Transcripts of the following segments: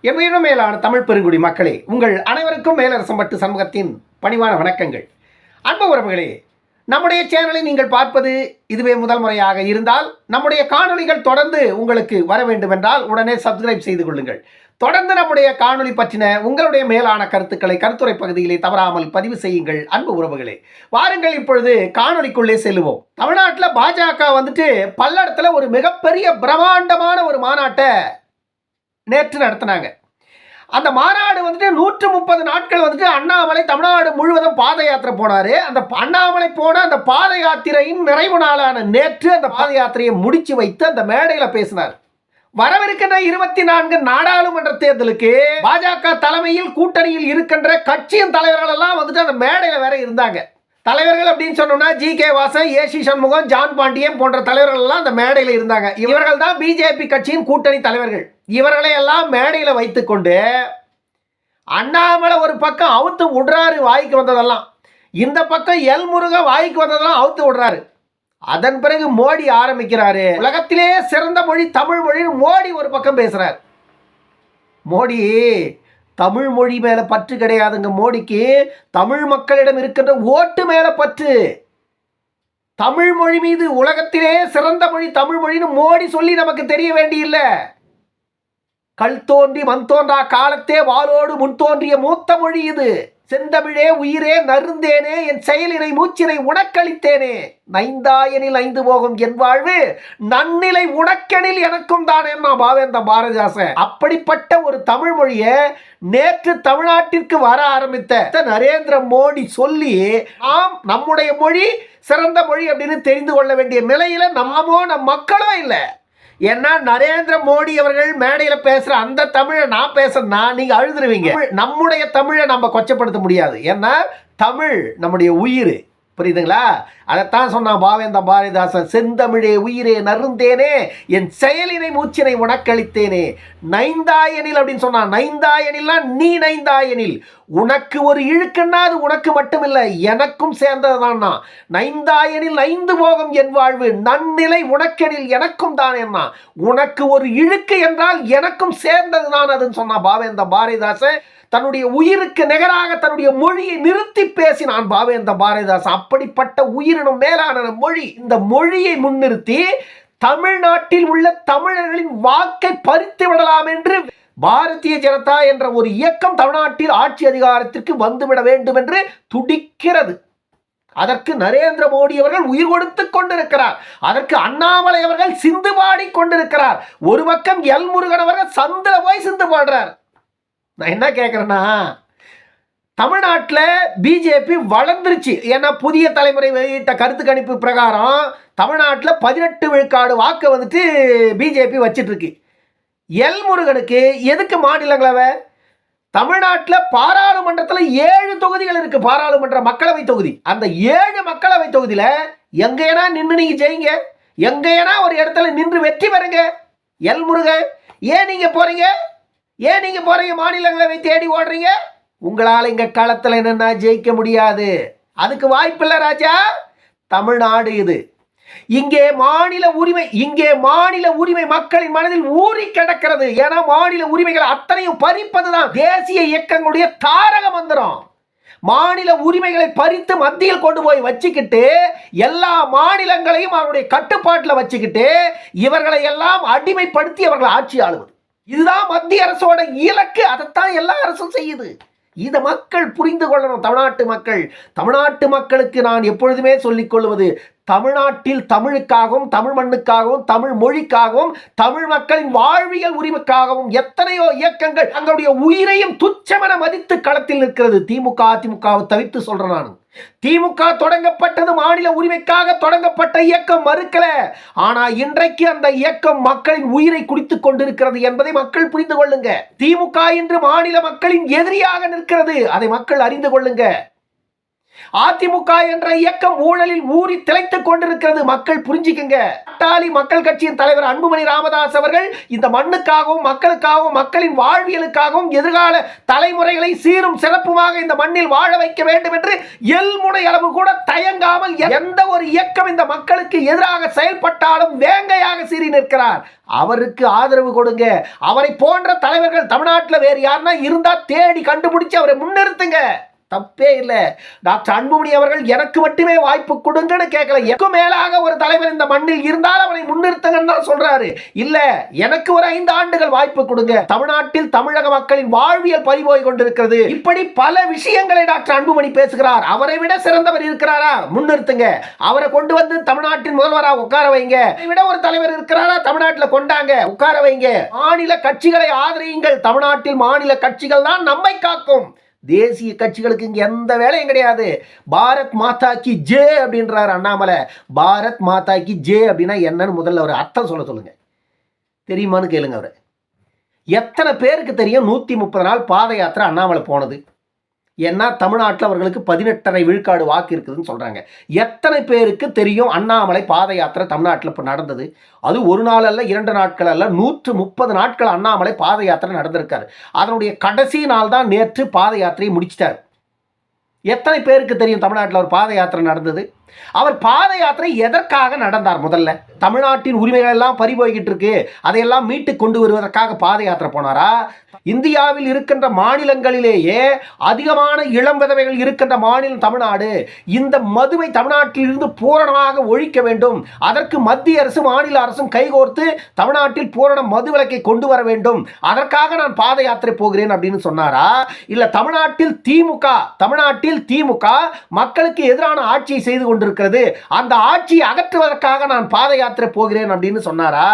எவ்விடம் மேலான தமிழ் பெருங்குடி மக்களே, உங்கள் அனைவருக்கும் மேலரசம்பட்டு சமூகத்தின் பணிவான வணக்கங்கள். அன்பு உறவுகளே, நம்முடைய சேனலை நீங்கள் பார்ப்பது இதுவே முதல் முறையாக இருந்தால் நம்முடைய காணொளிகள் தொடர்ந்து உங்களுக்கு வர வேண்டும் என்றால் உடனே சப்ஸ்கிரைப் செய்து கொள்ளுங்கள். தொடர்ந்து நம்முடைய காணொளி பற்றின உங்களுடைய மேலான கருத்துக்களை கருத்துரை பகுதியிலே தவறாமல் பதிவு செய்யுங்கள். அன்பு உறவுகளே, வாருங்கள் இப்பொழுது காணொளிக்குள்ளே செல்லுவோம். தமிழ்நாட்டில் பாஜக பல்லடத்தில் ஒரு மிகப்பெரிய பிரம்மாண்டமான ஒரு மாநாட்டை நேற்று நடத்தினாங்க. அந்த மாநாடு 130 நாட்கள் அண்ணாமலை தமிழ்நாடு முழுவதும் பாத யாத்திரை போனாரு. அந்த அண்ணாமலை போன அந்த பாத யாத்திரையின் நிறைவு நாளான நேற்று அந்த பாத யாத்திரையை முடிச்சு வைத்து அந்த மேடையில பேசினார். வரவிருக்கின்ற 24 நாடாளுமன்ற தேர்தலுக்கு பாஜக தலைமையில் கூட்டணியில் இருக்கின்ற கட்சியின் தலைவர்கள் எல்லாம் அந்த மேடையில வேற இருந்தாங்க. தலைவர்கள் அப்படின்னு சொன்னோம்னா ஜி.கே. வாசன், ஏ.சி. சண்முகம், ஜான் பாண்டியன் போன்ற தலைவர்கள் எல்லாம் அந்த மேடையில் இருந்தாங்க. இவர்கள் தான் பிஜேபி கட்சியின் கூட்டணி தலைவர்கள். இவர்களை எல்லாம் மேடையில் வைத்துக்கொண்டு அண்ணாமலை ஒரு பக்கம் அவுத்து விடுறாரு வாய்க்கு வந்ததெல்லாம், இந்த பக்கம் எல் முருகன் வாய்க்கு வந்ததெல்லாம் அவுத்து விடுறாரு. அதன் பிறகு மோடி ஆரம்பிக்கிறாரு. உலகத்திலே சிறந்த மொழி தமிழ் மொழின்னு மோடி ஒரு பக்கம் பேசுறாரு. மோடி தமிழ் மொழி மேல பற்று கிடையாதுங்க. மோடிக்கு தமிழ் மக்களிடம் இருக்கின்ற ஓட்டு மேல பற்று. தமிழ் மொழி மீது உலகத்திலே சிறந்த மொழி தமிழ் மொழின்னு மோடி சொல்லி நமக்கு தெரிய வேண்டியில்லை. கல் தோன்றி மண் தோன்றா காலத்தே வாளோடு முன் தோன்றிய மூத்த மொழி இது. செந்தமிழே உயிரே நருந்தேனே என் செயலினை மூச்சினை உனக்களித்தேனே, நைந்தாயனில் 5 போகும் என் வாழ்வு நன்னிலை உனக்கெனில் எனக்கும் தானே பாவேந்த பாரதிதாசன். அப்படிப்பட்ட ஒரு தமிழ் மொழியை நேற்று தமிழ்நாட்டிற்கு வர ஆரம்பித்த நரேந்திர மோடி சொல்லி ஆம் நம்முடைய மொழி சிறந்த மொழி அப்படின்னு தெரிந்து கொள்ள வேண்டிய நிலையில நாமோ நம் மக்களும் இல்லை. ஏன்னா நரேந்திர மோடி அவர்கள் மேடையில் பேசுற அந்த தமிழை நான் பேசுறேன்னா நீங்க அழுதுருவீங்க. நம்முடைய தமிழை நம்ம கொச்சப்படுத்த முடியாது. ஏன்னா தமிழ் நம்முடைய உயிர், புரியுதுங்களா? அதைத்தான் சொன்னான் பாவேந்த பாரதிதாசன். செந்தமிழே உயிரே நருந்தேனே என் செயலினை மூச்சினை உனக்களித்தேனே, நைந்தாயனில் அப்படின்னு சொன்னான். நைந்தாயனில்னா நீ நைந்தாயனில், உனக்கு ஒரு இழுக்குன்னா அது உனக்கு மட்டும் இல்லை எனக்கும் சேர்ந்ததுதான். நைந்தாயனில் 5 போகும் என் வாழ்வு நன்னிலை உனக்கெனில் எனக்கும் தான். என்ன உனக்கு ஒரு இழுக்கு என்றால் எனக்கும் சேர்ந்ததுதான் அதுன்னு சொன்னான் பாவேந்த பாரதிதாசன். தன்னுடைய உயிருக்கு நிகராக தன்னுடைய மொழியை நிறுத்தி பேசினான் பாவேந்த பாரதிதாசன். அப்படிப்பட்ட உயிரினும் மேலான மொழி. இந்த மொழியை முன்னிறுத்தி தமிழ்நாட்டில் உள்ள தமிழர்களின் வாக்கை பறித்து விடலாம் என்று பாரதிய ஜனதா என்ற ஒரு இயக்கம் தமிழ்நாட்டில் ஆட்சி அதிகாரத்திற்கு வந்துவிட வேண்டும் என்று துடிக்கிறது. அதற்கு நரேந்திர மோடி அவர்கள் உயிர் கொடுத்து கொண்டிருக்கிறார். அதற்கு அண்ணாமலை அவர்கள் சிந்து பாடி கொண்டிருக்கிறார். ஒரு பக்கம் எல் முருகன் அவர்கள் சந்தில போய் சிந்து பாடுறார். நான் என்ன கேட்குறேன்னா, தமிழ்நாட்டில் பிஜேபி வளர்ந்துருச்சு. ஏன்னா புதிய தலைமுறை வெளியிட்ட கருத்து கணிப்பு பிரகாரம் தமிழ்நாட்டில் 18 விழுக்காடு வாக்கு பிஜேபி வச்சிட்டு இருக்கு. எல் முருகனுக்கு எதுக்கு மாநிலங்களவை? தமிழ்நாட்டில் பாராளுமன்றத்தில் 7 தொகுதிகள் இருக்கு. பாராளுமன்ற மக்களவை தொகுதி. அந்த 7 மக்களவை தொகுதியில் எங்கேனா நின்று நீங்க ஜெயிங்க, எங்கேனா ஒரு இடத்துல நின்று வெற்றி பெறுங்க. எல் முருகன் ஏன் நீங்க போறீங்க? ஏன் நீங்க போறீங்க மாநிலங்களவை தேடி ஓடுறீங்க? உங்களால் இங்க களத்தில் என்னன்னா ஜெயிக்க முடியாது. அதுக்கு வாய்ப்பில்லை ராஜா. தமிழ்நாடு இது. இங்கே மாநில உரிமை மக்களின் மனதில் ஊறி கிடக்கிறது. ஏன்னா மாநில உரிமைகள் அத்தனையும் பறிப்பதுதான் தேசிய இயக்கங்களுடைய தாரக மந்திரம். மாநில உரிமைகளை பறித்து மத்தியில் கொண்டு போய் வச்சுக்கிட்டு எல்லா மாநிலங்களையும் அவருடைய கட்டுப்பாட்டில் வச்சுக்கிட்டு இவர்களை எல்லாம் அடிமைப்படுத்தி அவர்கள் ஆட்சி ஆளுவது. இதுதான் மத்திய அரசோட இலக்கு. அதைத்தான் எல்லா அரசும் செய்யுது. இதை மக்கள் புரிந்து கொள்ளணும். தமிழ்நாட்டு மக்களுக்கு நான் எப்பொழுதுமே சொல்லிக் கொள்வது, தமிழ்நாட்டில் தமிழுக்காகவும் தமிழ் மண்ணுக்காகவும் தமிழ் மொழிக்காகவும் தமிழ் மக்களின் வாழ்வியல் உரிமைக்காகவும் எத்தனையோ இயக்கங்கள் தங்களுடைய உயிரையும் துச்சமென மதித்து களத்தில் நிற்கிறது. அதிமுகவை தவிர்த்து சொல்றேன் நான். திமுக தொடங்கப்பட்டது மாநில உரிமைக்காக தொடங்கப்பட்ட இயக்கம், மறுக்கல. ஆனா இன்றைக்கு அந்த இயக்கம் மக்களின் உயிரை குடித்துக் கொண்டிருக்கிறது என்பதை மக்கள் புரிந்து கொள்ளுங்க. திமுக இன்று மாநில மக்களின் எதிரியாக நிற்கிறது. அதை மக்கள் அறிந்து கொள்ளுங்க. அதிமுக என்ற இயக்கம் ஊழலில் ஊறி திளைத்துக் கொண்டிருக்கிறது. மக்கள் புரிஞ்சுக்குங்க. பாட்டாளி மக்கள் கட்சியின் தலைவர் அன்புமணி ராமதாஸ் அவர்கள் இந்த மண்ணுக்காகவும் மக்களுக்காகவும் மக்களின் வாழ்வியலுக்காகவும் எதிர்கால தலைமுறைகளை சீரும் சிறப்புமாக இந்த மண்ணில் வாழ வைக்க வேண்டும் என்று எல்முனை அளவு கூட தயங்காமல் எந்த ஒரு இயக்கம் இந்த மக்களுக்கு எதிராக செயல்பட்டாலும் வேங்கையாக சீறி நிற்கிறார். அவருக்கு ஆதரவு கொடுங்க. அவரை போன்ற தலைவர்கள் தமிழ்நாட்டில் வேறு யாருன்னா இருந்தா தேடி கண்டுபிடிச்சு அவரை முன்னிறுத்துங்க. தப்பே இல்லை. டாக்டர் அன்புமணி அவர்கள் எனக்கு மட்டுமே வாய்ப்பு கொடுங்கன்னு கேட்கல. எனக்கும் மேலாக ஒரு தலைவர் இந்த மண்ணில் இருந்தால் அவனை முன்னிறுத்துங்கன்னு தான் சொல்றாரு. இல்ல, எனக்கு ஒரு 5 ஆண்டுகள் வாய்ப்பு கொடுங்க. தமிழ்நாட்டில் தமிழக மக்களின் வாழ்வியல் பறிபோய் கொண்டிருக்கிறது. இப்படி பல விஷயங்களை டாக்டர் அன்புமணி பேசுகிறார். அவரை விட சிறந்தவர் இருக்கிறாரா? முன்னிறுத்துங்க. அவரை கொண்டு வந்து தமிழ்நாட்டின் முதல்வராக உட்கார வைங்க. அவரை விட ஒரு தலைவர் இருக்கிறாரா? தமிழ்நாட்டில் கொண்டாங்க, உட்கார வைங்க. மாநில கட்சிகளை ஆதரியுங்கள். தமிழ்நாட்டில் மாநில கட்சிகள் தான் நம்மை காக்கும். தேசிய கட்சிகளுக்கு இங்க எந்த வேலையும் கிடையாது. பாரத் மாதா கி ஜே அப்படின்றார் அண்ணாமலை. பாரத் மாதா கி ஜே அப்படின்னா என்னன்னு முதல்ல ஒரு அர்த்தம் சொல்லுங்க. தெரியுமான்னு கேளுங்க. அவரை எத்தனை பேருக்கு தெரியும் 130 நாள் பாத யாத்திரை அண்ணாமலை போனது? ஏன்னா தமிழ்நாட்டில் அவர்களுக்கு 18.5 விழுக்காடு வாக்கு இருக்குதுன்னு சொல்றாங்க. எத்தனை பேருக்கு தெரியும் அண்ணாமலை பாத யாத்திரை தமிழ்நாட்டில் இப்போ நடந்தது? அது ஒரு நாள் அல்ல, 2 நாட்கள் அல்ல, 130 நாட்கள் அண்ணாமலை பாத யாத்திரை நடந்திருக்காரு. அதனுடைய கடைசி நாள் தான் நேற்று பாத யாத்திரையை முடிச்சிட்டார். எத்தனை பேருக்கு தெரியும் தமிழ்நாட்டில் ஒரு பாத யாத்திரை நடந்தது? அவர் பாத யாத்திரை எதற்காக நடந்தார்? முதல்ல தமிழ்நாட்டின் உரிமைகள் எல்லாம் பறிபோய்கிட்டு இருக்கு, அதையெல்லாம் மீட்டு கொண்டு வருவதற்காக பாத யாத்திரை போனாரா? இந்தியாவில் இருக்கின்ற மாநிலங்களிலேயே அதிகமான இளம் விதவைகள் இருக்கின்ற மாநிலம் தமிழ்நாடு. இந்த மதுவை தமிழ்நாட்டில் இருந்து பூரணமாக ஒழிக்க வேண்டும். அதற்கு மத்திய அரசு மாநில அரசும் கைகோர்த்து தமிழ்நாட்டில் பூரண மது விலக்கை கொண்டு வர வேண்டும். அதற்காக நான் பாத யாத்திரை போகிறேன் அப்படின்னு சொன்னாரா? இல்ல தமிழ்நாட்டில் திமுக மக்களுக்கு எதிரான ஆட்சியை செய்து கொண்டிருக்கிறது, அந்த ஆட்சியை அகற்றுவதற்காக நான் பாத யாத்திரை போகிறேன் அப்படின்னு சொன்னாரா?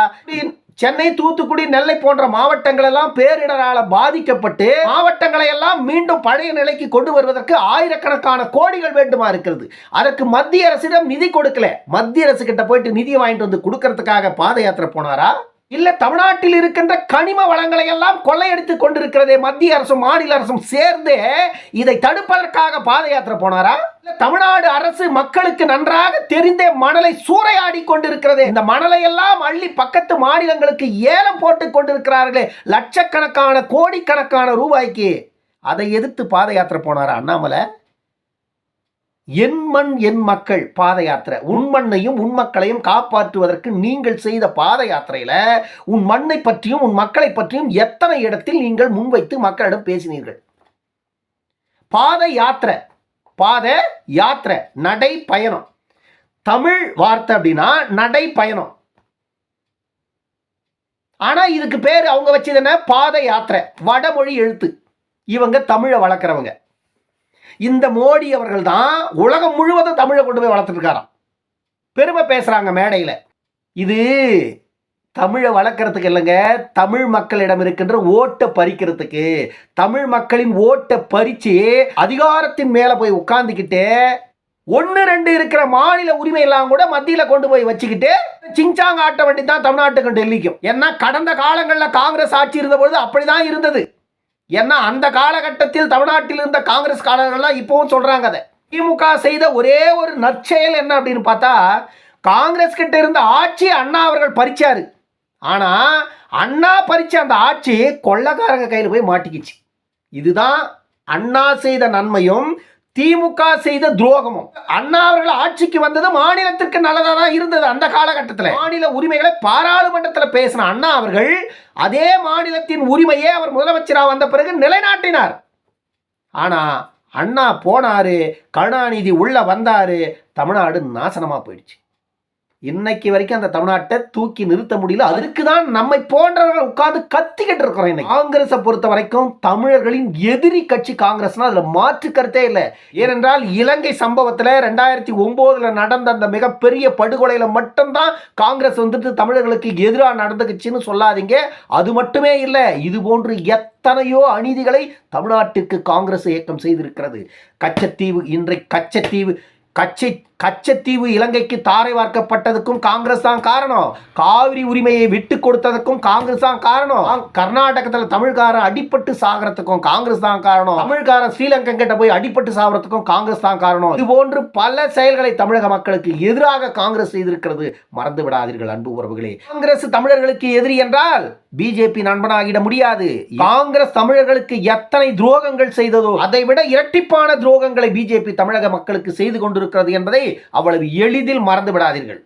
சென்னை, தூத்துக்குடி, நெல்லை போன்ற மாவட்டங்கள் எல்லாம் பேரிடரால் பாதிக்கப்பட்டு மாவட்டங்களை எல்லாம் மீண்டும் பழைய நிலைக்கு கொண்டு வருவதற்கு ஆயிரக்கணக்கான கோடிகள் வேண்டுமா இருக்கிறது. அதற்கு மத்திய அரசிடம் நிதி கொடுக்கல. மத்திய அரசு கிட்ட போயிட்டு நிதி வாங்கிட்டு வந்து கொடுக்கறதுக்காக பாத யாத்திரை போனாரா? இல்ல தமிழ்நாட்டில் இருக்கின்ற கனிம வளங்களை எல்லாம் கொள்ளையடித்துக் கொண்டிருக்கிறதே மத்திய அரசும் மாநில அரசும் சேர்ந்து இதை தடுப்பதற்காக பாத யாத்திரை போனாரா? தமிழ்நாடு அரசு மக்களுக்கு நன்றாக தெரிந்தே மணலை சூறையாடி கொண்டிருக்கிறது. இந்த மணலை எல்லாம் அள்ளி பக்கத்து மாநிலங்களுக்கு ஏலம் போட்டுக் கொண்டிருக்கிறார்களே லட்சக்கணக்கான கோடிக்கணக்கான ரூபாய்க்கு. அதை எதிர்த்து பாத யாத்திரை போனாரா அண்ணாமலை? என் மண் என் மக்கள் பாத யாத்திரை. உன் மண்ணையும் உன் மக்களையும் காப்பாற்றுவதற்கு நீங்கள் செய்த பாத யாத்திரையில உன் மண்ணை பற்றியும் உன் மக்களை பற்றியும் எத்தனை இடத்தில் நீங்கள் முன்வைத்து மக்களிடம் பேசினீர்கள்? பாத யாத்திரை நடை பயணம். தமிழ் வார்த்தை அப்படின்னா நடை பயணம். ஆனா இதுக்கு பேர் அவங்க வச்சது என்ன? பாத யாத்திரை. வடமொழி எழுத்து. இவங்க தமிழை வளர்க்குறவங்க. இந்த மோடி அவர்கள் தான் உலகம் முழுவதும் தமிழை கொண்டு போய் வளர்த்துருக்காராம். பெருமை பேசுறாங்க மேடையில். இது தமிழை வளர்க்கறதுக்கு இல்லைங்க, தமிழ் மக்களிடம் இருக்கின்ற ஓட்டை பறிக்கிறதுக்கு. தமிழ் மக்களின் ஓட்டை பறிச்சு அதிகாரத்தின் மேல போய் உட்கார்ந்துக்கிட்டு 1-2 இருக்கிற மாநில உரிமை எல்லாம் கூட மத்தியில கொண்டு போய் வச்சுக்கிட்டு சிங்சாங் ஆட்ட வேண்டி தான் தமிழ்நாட்டுக்கும் டெல்லிக்கும். ஏன்னா கடந்த காலங்களில் காங்கிரஸ் ஆட்சி இருந்த பொழுது அப்படிதான் இருந்தது. ஏன்னா அந்த காலகட்டத்தில் தமிழ்நாட்டில் இருந்த காங்கிரஸ் காரர்கள்லாம் இப்பவும் சொல்றாங்க. அதை திமுக செய்த ஒரே ஒரு நற்செயல் என்ன அப்படின்னு பார்த்தா, காங்கிரஸ் கிட்ட இருந்த ஆட்சி அண்ணா அவர்கள் பறிச்சாரு. ஆனா அண்ணா பறிச்ச அந்த ஆட்சி கொள்ளக்காரங்க கையில் போய் மாட்டிக்கிச்சு. இதுதான் அண்ணா செய்த நன்மையும் திமுக செய்த துரோகமும். அண்ணா அவர்கள் ஆட்சிக்கு வந்தது மாநிலத்திற்கு நல்லதா தான் இருந்தது. அந்த காலகட்டத்தில் மாநில உரிமைகளை பாராளுமன்றத்தில் பேசின அண்ணா அவர்கள் அதே மாநிலத்தின் உரிமையை அவர் முதலமைச்சராக வந்த பிறகு நிலைநாட்டினார். ஆனா அண்ணா போனாரு, கருணாநிதி உள்ள வந்தாரு, தமிழ்நாடு நாசனமா போயிடுச்சு. இன்னைக்கு வரைக்கும் அந்த தமிழ்நாட்டை தூக்கி நிறுத்த முடியல. அதற்கு தான் நம்மை போன்றவர்கள் உட்கார்ந்து கத்திக்கிட்டு இருக்கிறோம். இன்னைக்கு காங்கிரஸை பொறுத்த வரைக்கும் தமிழர்களின் எதிரி கட்சி காங்கிரஸ்னா அதுல மாற்று கருத்தே இல்லை. ஏனென்றால் இலங்கை சம்பவத்தில் 2009 நடந்த அந்த மிகப்பெரிய படுகொலையில மட்டும்தான் காங்கிரஸ் வந்துட்டு தமிழர்களுக்கு எதிராக நடந்துக்குச்சுன்னு சொல்லாதீங்க. அது மட்டுமே இல்லை, இது போன்று எத்தனையோ அநீதிகளை தமிழ்நாட்டிற்கு காங்கிரஸ் இயக்கம் செய்திருக்கிறது. கச்சத்தீவு, இன்றைக்கு கச்சை கச்சத்தீவு இலங்கைக்கு தாரை வார்க்கப்பட்டதுக்கும் காங்கிரஸ் தான் காரணம். காவிரி உரிமையை விட்டு கொடுத்ததுக்கும் காங்கிரஸ் தான் காரணம். கர்நாடகத்தில் தமிழ்காரன் அடிப்பட்டு சாகிறதுக்கும் காங்கிரஸ் தான் காரணம். தமிழ்காரன் ஸ்ரீலங்கன் கிட்ட போய் அடிப்பட்டு சாகிறதுக்கும் காங்கிரஸ் தான் காரணம். இது போன்று பல செயல்களை தமிழக மக்களுக்கு எதிராக காங்கிரஸ் செய்திருக்கிறது. மறந்து விடாதீர்கள் அன்பு உறவுகளே. காங்கிரஸ் தமிழர்களுக்கு எதிரி என்றால் பிஜேபி நண்பனாகிட முடியாது. காங்கிரஸ் தமிழர்களுக்கு எத்தனை துரோகங்கள் செய்ததோ அதை விட இரட்டிப்பான துரோகங்களை பிஜேபி தமிழக மக்களுக்கு செய்து கொண்டிருக்கிறது என்பதை அவ்வளவு எளிதில் மறந்து விடாதீர்கள்.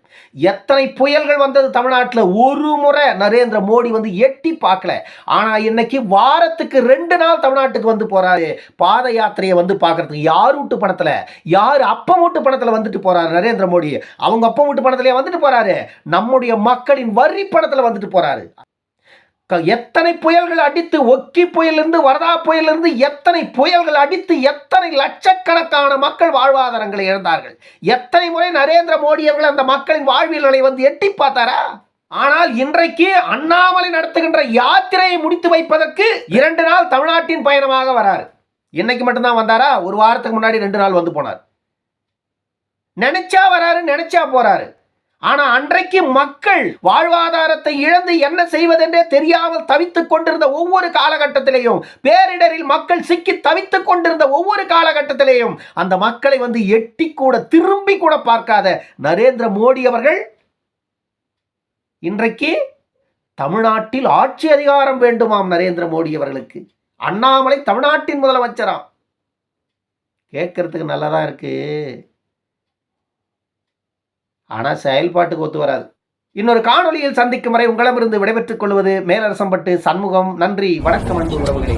எத்தனை புயல்கள் வந்தது தமிழ்நாட்டில், ஒரு முறை நரேந்திர மோடி வந்து எட்டி பார்க்கல. ஆனா இன்னைக்கு வாரத்துக்கு 2 நாள் தமிழ்நாட்டுக்கு வந்து போறாரு. பாத யாத்திரையை வந்து பார்க்கறதுக்கு யார் வீட்டு பணத்துல, யார் அப்பம் வீட்டு பணத்துல வந்துட்டு போறாரு நரேந்திர மோடி. அவங்க அப்பம் வீட்டு பணத்திலே வந்துட்டு போறாரு, நம்முடைய மக்களின் வரி பணத்துல வந்துட்டு போறாரு. எத்தனை புயல்கள் அடித்து, ஒக்கி புயலிருந்து வரதா புயலிருந்து எத்தனை புயல்கள் அடித்து எத்தனை லட்சக்கணக்கான மக்கள் வாழ்வாதாரங்களை இழந்தார்கள். எத்தனை முறை நரேந்திர மோடி அவர்கள் அந்த மக்களின் வாழ்வியல்களை வந்து எட்டி பார்த்தாரா? ஆனால் இன்றைக்கு அண்ணாமலை நடத்துகின்ற யாத்திரையை முடித்து வைப்பதற்கு 2 நாள் தமிழ்நாட்டின் பயணமாக வராரு. இன்னைக்கு மட்டும்தான் வந்தாரா? ஒரு வாரத்துக்கு முன்னாடி 2 நாள் வந்து போனார். நினைச்சா வராரு, நினைச்சா போறாரு. ஆனா அன்றைக்கு மக்கள் வாழ்வாதாரத்தை இழந்து என்ன செய்வதென்றே தெரியாமல் தவித்துக் கொண்டிருந்த ஒவ்வொரு காலகட்டத்திலேயும், பேரிடரில் மக்கள் சிக்கி தவித்துக் கொண்டிருந்த ஒவ்வொரு காலகட்டத்திலேயும் அந்த மக்களை வந்து எட்டி கூட திரும்பி கூட பார்க்காத நரேந்திர மோடி அவர்கள் இன்றைக்கு தமிழ்நாட்டில் ஆட்சி அதிகாரம் வேண்டுமாம் நரேந்திர மோடி அவர்களுக்கு. அண்ணாமலை தமிழ்நாட்டின் முதலமைச்சராம். கேட்கறதுக்கு நல்லதா இருக்கு, ஆனால் செயல்பாட்டுக்கு ஒத்து வராது. இன்னொரு காணொலியில் சந்திக்கும் வரை உங்களிடமிருந்து விடைபெற்றுக் கொள்வது மேலரசம்பட்டு சண்முகம். நன்றி, வணக்கம் அன்பு உறவுகளே.